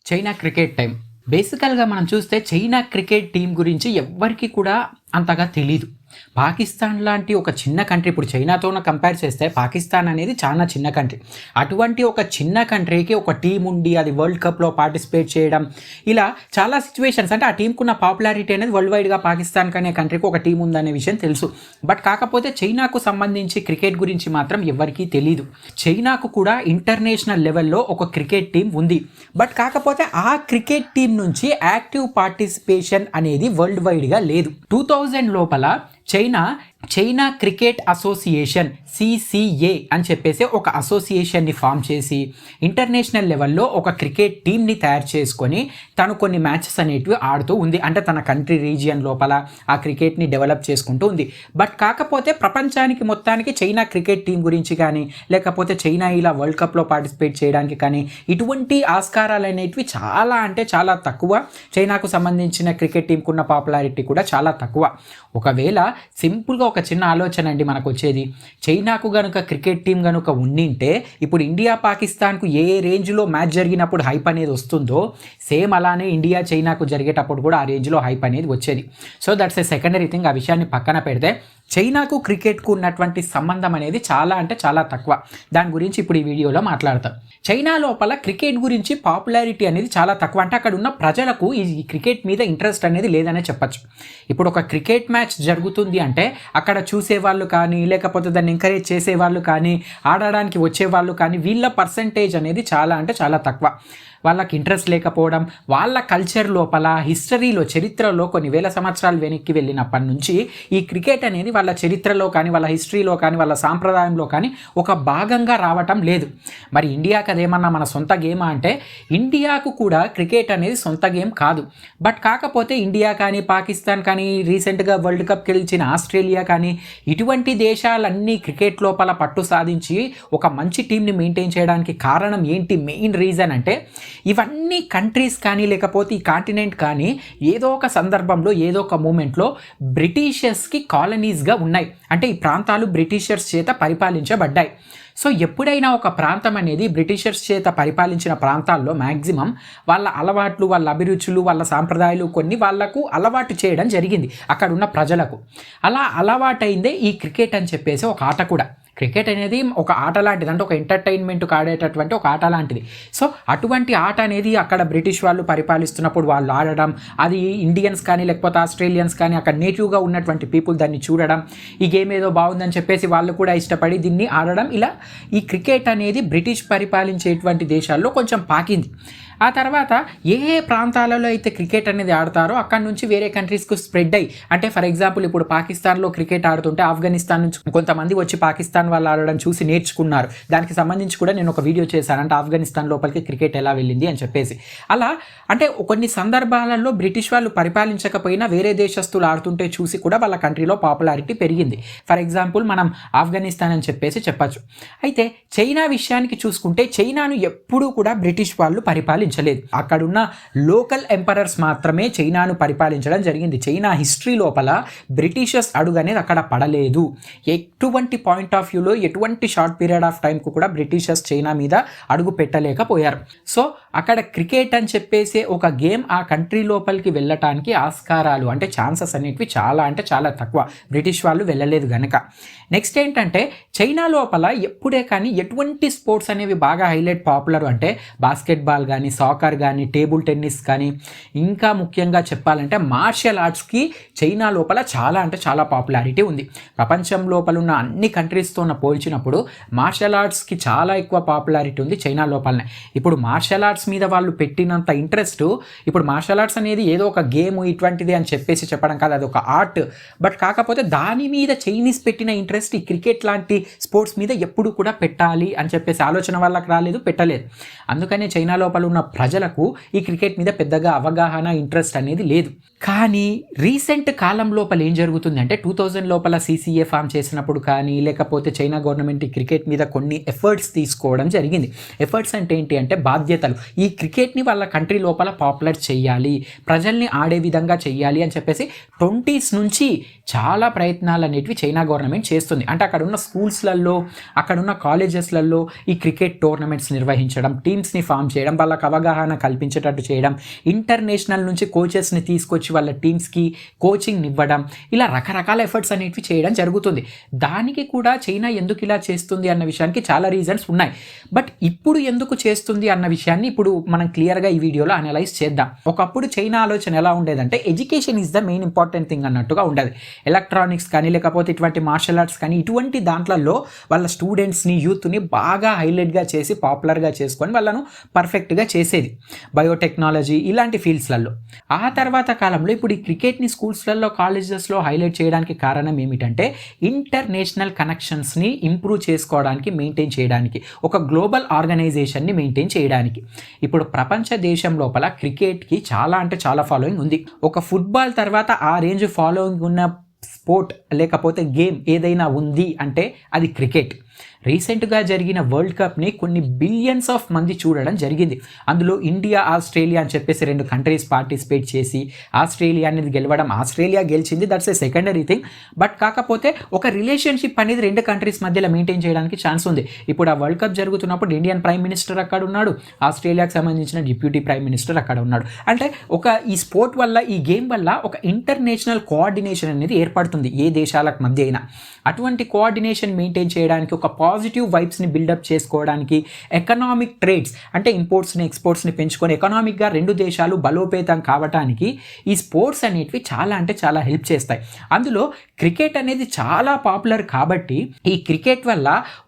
China cricket time. బేసికల్‌గా మనం చూస్తే చైనా క్రికెట్ టీమ్ గురించి ఎవ్వరికీ కూడా అంతగా తెలీదు. పాకిస్తాన్ లాంటి ఒక చిన్న కంట్రీ, ఇప్పుడు చైనాతోన కంపేర్ చేస్తే పాకిస్తాన్ అనేది చాలా చిన్న కంట్రీ. అటువంటి ఒక చిన్న కంట్రీకి ఒక టీమ్ ఉండి అది వరల్డ్ కప్‌లో పార్టిసిపేట్ చేయడం, ఇలా చాలా సిట్యుయేషన్స్, అంటే ఆ టీమ్‌కున్న పాపులారిటీ అనేది వరల్డ్ వైడ్‌గా పాకిస్తాన్ అనే కంట్రీకి ఒక టీమ్ ఉందనే విషయం తెలుసు. బట్ కాకపోతే చైనాకు సంబంధించి క్రికెట్ గురించి మాత్రం ఎవ్వరికీ తెలీదు. చైనాకు కూడా ఇంటర్నేషనల్ లెవెల్‌లో ఒక క్రికెట్ టీమ్ ఉంది. బట్ కాకపోతే ఆ క్రికెట్ టీమ్ నుంచి యాక్టివ్ పార్టిసిపేషన్ అనేది వరల్డ్ వైడ్‌గా లేదు. 2000 లోపల చైనా క్రికెట్ అసోసియేషన్ CCA అని చెప్పేసి ఒక అసోసియేషన్ని ఫామ్ చేసి ఇంటర్నేషనల్ లెవెల్లో ఒక క్రికెట్ టీమ్ని తయారు చేసుకొని తను కొన్ని మ్యాచెస్ అనేటివి ఆడుతూ ఉంది. అంటే తన కంట్రీ రీజియన్ లోపల ఆ క్రికెట్ని డెవలప్ చేసుకుంటూ ఉంది. బట్ కాకపోతే ప్రపంచానికి మొత్తానికి చైనా క్రికెట్ టీం గురించి కానీ, లేకపోతే చైనా ఇలా వరల్డ్ కప్లో పార్టిసిపేట్ చేయడానికి కానీ ఇటువంటి ఆస్కారాలు అనేటివి చాలా అంటే చాలా తక్కువ. చైనాకు సంబంధించిన క్రికెట్ టీంకు ఉన్న పాపులారిటీ కూడా చాలా తక్కువ. ఒకవేళ సింపుల్గా ఒక చిన్న ఆలోచన అండి మనకు వచ్చేది, చైనాకు గనుక క్రికెట్ టీం గనుక ఉండింటే ఇప్పుడు ఇండియా పాకిస్తాన్కు ఏ రేంజ్లో మ్యాచ్ జరిగినప్పుడు హైప్ అనేది వస్తుందో సేమ్ అలానే ఇండియా చైనాకు జరిగేటప్పుడు కూడా ఆ రేంజ్లో హైప్ అనేది వచ్చేది. So that's a secondary thing. ఆ విషయాన్ని పక్కన పెడితే చైనాకు క్రికెట్కు ఉన్నటువంటి సంబంధం అనేది చాలా అంటే చాలా తక్కువ. దాని గురించి ఇప్పుడు ఈ వీడియోలో మాట్లాడతాం. చైనా లోపల క్రికెట్ గురించి పాపులారిటీ అనేది చాలా తక్కువ. అంటే అక్కడ ఉన్న ప్రజలకు ఈ క్రికెట్ మీద ఇంట్రెస్ట్ అనేది లేదనే చెప్పచ్చు. ఇప్పుడు ఒక క్రికెట్ మ్యాచ్ జరుగుతుంది అంటే అక్కడ చూసేవాళ్ళు కానీ, లేకపోతే దాన్ని ఎంకరేజ్ చేసేవాళ్ళు కానీ, ఆడడానికి వచ్చేవాళ్ళు కానీ, వీళ్ళ పర్సంటేజ్ అనేది చాలా అంటే చాలా తక్కువ. వాళ్ళకి ఇంట్రెస్ట్ లేకపోవడం, వాళ్ళ కల్చర్ లోపల హిస్టరీలో చరిత్రలో కొన్ని వేల సంవత్సరాలు వెనక్కి వెళ్ళినప్పటి నుంచి ఈ క్రికెట్ అనేది వాళ్ళ చరిత్రలో కానీ, వాళ్ళ హిస్టరీలో కానీ, వాళ్ళ సాంప్రదాయంలో కానీ ఒక భాగంగా రావటం లేదు. మరి ఇండియాకి అదేమన్నా మన సొంత గేమా అంటే ఇండియాకు కూడా క్రికెట్ అనేది సొంత గేమ్ కాదు. బట్ కాకపోతే ఇండియా కానీ, పాకిస్తాన్ కానీ, రీసెంట్గా వరల్డ్ కప్ గెలిచిన ఆస్ట్రేలియా కానీ, ఇటువంటి దేశాలన్నీ క్రికెట్ లోపల పట్టు సాధించి ఒక మంచి టీంని మెయింటైన్ చేయడానికి కారణం ఏంటి? మెయిన్ రీజన్ అంటే ఇవన్నీ కంట్రీస్ కానీ, లేకపోతే ఈ కాంటినెంట్ కానీ ఏదో ఒక సందర్భంలో ఏదో ఒక మూమెంట్లో బ్రిటిషర్స్కి కాలనీస్గా ఉన్నాయి. అంటే ఈ ప్రాంతాలు బ్రిటిషర్స్ చేత పరిపాలించబడ్డాయి. సో ఎప్పుడైనా ఒక ప్రాంతం అనేది బ్రిటిషర్స్ చేత పరిపాలించిన ప్రాంతాల్లో మ్యాక్సిమం వాళ్ళ అలవాట్లు, వాళ్ళ అభిరుచులు, వాళ్ళ సాంప్రదాయాలు కొన్ని వాళ్లకు అలవాటు చేయడం జరిగింది అక్కడ ఉన్న ప్రజలకు. అలా అలవాటైందే ఈ క్రికెట్ అని చెప్పేసి ఒక ఆట కూడా. క్రికెట్ అనేది ఒక ఆట లాంటిది, అంటే ఒక ఎంటర్టైన్మెంట్కి ఆడేటటువంటి ఒక ఆట లాంటిది. సో అటువంటి ఆట అనేది అక్కడ బ్రిటిష్ వాళ్ళు పరిపాలిస్తున్నప్పుడు వాళ్ళు ఆడడం, అది ఇండియన్స్ కానీ, లేకపోతే ఆస్ట్రేలియన్స్ కానీ, అక్కడ నేటివ్గా ఉన్నటువంటి పీపుల్ దాన్ని చూడడం, ఈ గేమ్ ఏదో బాగుందని చెప్పేసి వాళ్ళు కూడా ఇష్టపడి దీన్ని ఆడడం, ఇలా ఈ క్రికెట్ అనేది బ్రిటిష్ పరిపాలించేటువంటి దేశాల్లో కొంచెం పాకింది. ఆ తర్వాత ఏ ప్రాంతాలలో అయితే క్రికెట్ అనేది ఆడతారో అక్కడ నుంచి వేరే కంట్రీస్కు స్ప్రెడ్ అయ్యి, అంటే ఫర్ ఎగ్జాంపుల్ ఇప్పుడు పాకిస్తాన్లో క్రికెట్ ఆడుతుంటే ఆఫ్ఘనిస్తాన్ నుంచి కొంతమంది వచ్చి పాకిస్తాన్ వాళ్ళు ఆడడం చూసి నేర్చుకున్నారు. దానికి సంబంధించి కూడా నేను ఒక వీడియో చేశాను, అంటే ఆఫ్ఘనిస్తాన్ లోపలికి క్రికెట్ ఎలా వెళ్ళింది అని చెప్పేసి. అలా అంటే కొన్ని సందర్భాలలో బ్రిటిష్ వాళ్ళు పరిపాలించకపోయినా వేరే దేశస్తులు ఆడుతుంటే చూసి కూడా వాళ్ళ కంట్రీలో పాపులారిటీ పెరిగింది. ఫర్ ఎగ్జాంపుల్ మనం ఆఫ్ఘనిస్తాన్ అని చెప్పేసి చెప్పచ్చు. అయితే చైనా విషయానికి చూసుకుంటే చైనాను ఎప్పుడూ కూడా బ్రిటిష్ వాళ్ళు పరిపాలించలేదు. అక్కడున్న లోకల్ ఎంపరర్స్ మాత్రమే చైనాను పరిపాలించడం జరిగింది. చైనా హిస్టరీ లోపల బ్రిటిషర్స్ అడుగు అనేది అక్కడ పడలేదు. ఎటువంటి పాయింట్ ఆఫ్ వ్యూలో ఎటువంటి షార్ట్ పీరియడ్ ఆఫ్ టైంకు కూడా బ్రిటిషర్స్ చైనా మీద అడుగు పెట్టలేకపోయారు. సో అక్కడ క్రికెట్ అని చెప్పేసి ఒక గేమ్ ఆ కంట్రీ లోపలికి వెళ్ళటానికి ఆస్కారాలు, అంటే ఛాన్సెస్ అనేటివి చాలా అంటే చాలా తక్కువ, బ్రిటిష్ వాళ్ళు వెళ్ళలేదు గనక. నెక్స్ట్ ఏంటంటే చైనా లోపల ఎప్పుడే కానీ ఎటువంటి స్పోర్ట్స్ అనేవి బాగా హైలైట్ పాపులర్ అంటే బాస్కెట్బాల్ కానీ, సాకర్ కానీ, టేబుల్ టెన్నిస్ కానీ, ఇంకా ముఖ్యంగా చెప్పాలంటే మార్షల్ ఆర్ట్స్కి చైనా లోపల చాలా అంటే చాలా పాపులారిటీ ఉంది. ప్రపంచం లోపల ఉన్న అన్ని కంట్రీస్తో పోల్చినప్పుడు మార్షల్ ఆర్ట్స్కి చాలా ఎక్కువ పాపులారిటీ ఉంది చైనా లోపలనే. ఇప్పుడు మార్షల్ ఆర్ట్స్ మీద వాళ్ళు పెట్టినంత ఇంట్రెస్ట్, ఇప్పుడు మార్షల్ ఆర్ట్స్ అనేది ఏదో ఒక గేమ్ ఇటువంటిది అని చెప్పేసి చెప్పడం కాదు, అది ఒక ఆర్ట్. బట్ కాకపోతే దాని మీద చైనీస్ పెట్టిన ఇంట్రెస్ట్ ఈ క్రికెట్ లాంటి స్పోర్ట్స్ మీద ఎప్పుడు కూడా పెట్టాలి అని చెప్పేసి ఆలోచన వాళ్ళకి రాలేదు, పెట్టలేదు. అందుకనే చైనా లోపల ఉన్న ప్రజలకు ఈ క్రికెట్ మీద పెద్దగా అవగాహన, ఇంట్రెస్ట్ అనేది లేదు. కానీ రీసెంట్ కాలం లోపల ఏం జరుగుతుంది అంటే 2000 లోపల సీసీఏ ఫామ్ చేసినప్పుడు కానీ లేకపోతే చైనా గవర్నమెంట్ ఈ క్రికెట్ మీద కొన్ని ఎఫర్ట్స్ తీసుకోవడం జరిగింది. ఎఫర్ట్స్ అంటే ఏంటి అంటే బాధ్యతలు. ఈ క్రికెట్ని వాళ్ళ కంట్రీ లోపల పాపులర్ చేయాలి, ప్రజల్ని ఆడే విధంగా చేయాలి అని చెప్పేసి 20s నుంచి చాలా ప్రయత్నాలు అనేటివి చైనా గవర్నమెంట్ చేస్తుంది. అంటే అక్కడ ఉన్న స్కూల్స్లలో, అక్కడ ఉన్న కాలేజెస్లలో ఈ క్రికెట్ టోర్నమెంట్స్ నిర్వహించడం, టీమ్స్ని ఫామ్ చేయడం, వాళ్ళకి అవగాహన కల్పించేటట్టు చేయడం, ఇంటర్నేషనల్ నుంచి కోచెస్ని తీసుకొచ్చి వాళ్ళ టీమ్స్కి కోచింగ్ ఇవ్వడం, ఇలా రకరకాల ఎఫర్ట్స్ అనేటివి చేయడం జరుగుతుంది. దానికి కూడా చైనా ఎందుకు ఇలా చేస్తుంది అన్న విషయానికి చాలా రీజన్స్ ఉన్నాయి. బట్ ఇప్పుడు ఎందుకు చేస్తుంది అన్న విషయాన్ని ఇప్పుడు మనం క్లియర్గా ఈ వీడియోలో అనలైజ్ చేద్దాం. ఒకప్పుడు చైనా ఆలోచన ఎలా ఉండేదంటే education is the main important thing అన్నట్టుగా ఉండేది. ఎలక్ట్రానిక్స్ కానీ లేకపోతే ఇటువంటి మార్షల్ ఆర్ట్స్ కానీ ఇటువంటి దాంట్లలో వాళ్ళ స్టూడెంట్స్ని, యూత్ని బాగా హైలైట్గా చేసి పాపులర్గా చేసుకొని వాళ్ళను పర్ఫెక్ట్గా చేసేది బయోటెక్నాలజీ ఇలాంటి ఫీల్డ్స్లలో. ఆ తర్వాత కాలంలో ఇప్పుడు ఈ క్రికెట్ని స్కూల్స్లలో, కాలేజెస్లో హైలైట్ చేయడానికి కారణం ఏమిటంటే ఇంటర్నేషనల్ కనెక్షన్స్ని ఇంప్రూవ్ చేసుకోవడానికి, మెయింటైన్ చేయడానికి, ఒక గ్లోబల్ ఆర్గనైజేషన్ని మెయింటైన్ చేయడానికి. ఇప్పుడు ప్రపంచ దేశం లోపల క్రికెట్కి చాలా అంటే చాలా ఫాలోయింగ్ ఉంది. ఒక ఫుట్బాల్ తర్వాత ఆ రేంజ్ ఫాలోయింగ్ ఉన్న స్పోర్ట్ లేకపోతే గేమ్ ఏదైనా ఉంది అంటే అది క్రికెట్. రీసెంట్గా జరిగిన వరల్డ్ కప్ని కొన్ని బిలియన్స్ ఆఫ్ మంది చూడడం జరిగింది. అందులో ఇండియా, ఆస్ట్రేలియా అని చెప్పేసి 2 కంట్రీస్ పార్టిసిపేట్ చేసి ఆస్ట్రేలియా అనేది గెలవడం, ఆస్ట్రేలియా గెలిచింది, that's a secondary thing. But కాకపోతే ఒక రిలేషన్షిప్ అనేది 2 కంట్రీస్ మధ్యలో మెయింటైన్ చేయడానికి ఛాన్స్ ఉంది. ఇప్పుడు ఆ వరల్డ్ కప్ జరుగుతున్నప్పుడు ఇండియన్ ప్రైమ్ మినిస్టర్ అక్కడ ఉన్నాడు, ఆస్ట్రేలియాకి సంబంధించిన డిప్యూటీ ప్రైమ్ మినిస్టర్ అక్కడ ఉన్నాడు. అంటే ఈ స్పోర్ట్ వల్ల, ఈ గేమ్ వల్ల ఒక ఇంటర్నేషనల్ కోఆర్డినేషన్ అనేది ఏర్పడుతుంది ఏ దేశాలకు మధ్య అయినా. అటువంటి కోఆర్డినేషన్ మెయింటైన్ చేయడానికి, ఒక పాజిటివ్ వైబ్స్ని బిల్డప్ చేసుకోవడానికి, ఎకనామిక్ ట్రేడ్స్ అంటే ఇంపోర్ట్స్ని, ఎక్స్పోర్ట్స్ని పెంచుకొని ఎకనామిక్గా 2 దేశాలు బలోపేతం కావడానికి ఈ స్పోర్ట్స్ అనేటివి చాలా అంటే చాలా హెల్ప్ చేస్తాయి. అందులో క్రికెట్ అనేది చాలా పాపులర్ కాబట్టి ఈ క్రికెట్ వల్ల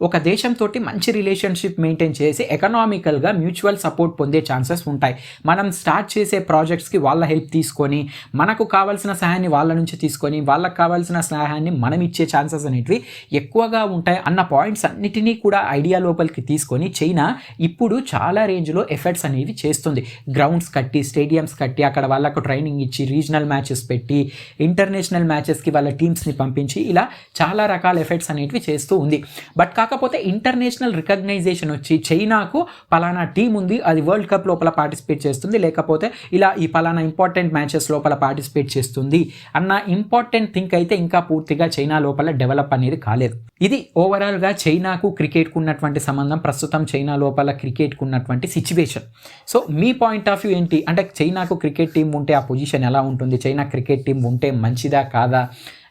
ఒక దేశంతో మంచి రిలేషన్షిప్ మెయింటైన్ చేసి ఎకనామికల్గా మ్యూచువల్ సపోర్ట్ పొందే ఛాన్సెస్ ఉంటాయి. మనం స్టార్ట్ చేసే ప్రాజెక్ట్స్కి వాళ్ళ హెల్ప్ తీసుకొని, మనకు కావాల్సిన సహాయాన్ని వాళ్ళ నుంచి తీసుకొని, వాళ్ళకి కావాల్సిన సహాయాన్ని మనం ఇచ్చే ఛాన్సెస్ అనేటివి ఎక్కువగా ఉంటాయి అన్న పాయింట్స్ అన్నిటినీ కూడా ఐడియా లోపలికి తీసుకొని చైనా ఇప్పుడు చాలా రేంజ్లో ఎఫర్ట్స్ అనేవి చేస్తుంది. గ్రౌండ్స్ కట్టి, స్టేడియంస్ కట్టి, అక్కడ వాళ్ళకు ట్రైనింగ్ ఇచ్చి, రీజనల్ మ్యాచెస్ పెట్టి, ఇంటర్నేషనల్ మ్యాచెస్కి వాళ్ళ టీమ్స్ని పంపించి ఇలా చాలా రకాల ఎఫర్ట్స్ అనేవి చేస్తూ ఉంది. బట్ కాకపోతే ఇంటర్నేషనల్ రికగ్నైజేషన్ వచ్చి చైనాకు పలానా టీం ఉంది, అది వరల్డ్ కప్ లోపల పార్టిసిపేట్ చేస్తుంది, లేకపోతే ఇలా ఈ పలానా ఇంపార్టెంట్ మ్యాచెస్ లోపల పార్టిసిపేట్ చేస్తుంది అన్న ఇంపార్టెంట్ థింక్ అయితే ఇంకా పూర్తిగా చైనా లోపల డెవలప్ అనేది కాలేదు. ఇది ఓవరాల్గా చైనాకు క్రికెట్కు ఉన్నటువంటి సంబంధం, ప్రస్తుతం చైనా లోపల క్రికెట్కు ఉన్నటువంటి situation. So me point of view ఏంటి? అంటే చైనాకు క్రికెట్ టీం ఉంటే ఆ పొజిషన్ ఎలా ఉంటుంది? చైనా క్రికెట్ టీం ఉంటే మంచిదా కాదా,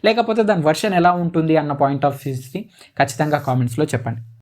లేకపోతే దాని వర్షన్ ఎలా ఉంటుంది అన్న పాయింట్ ఆఫ్ వ్యూస్ని ఖచ్చితంగా కామెంట్స్లో చెప్పండి.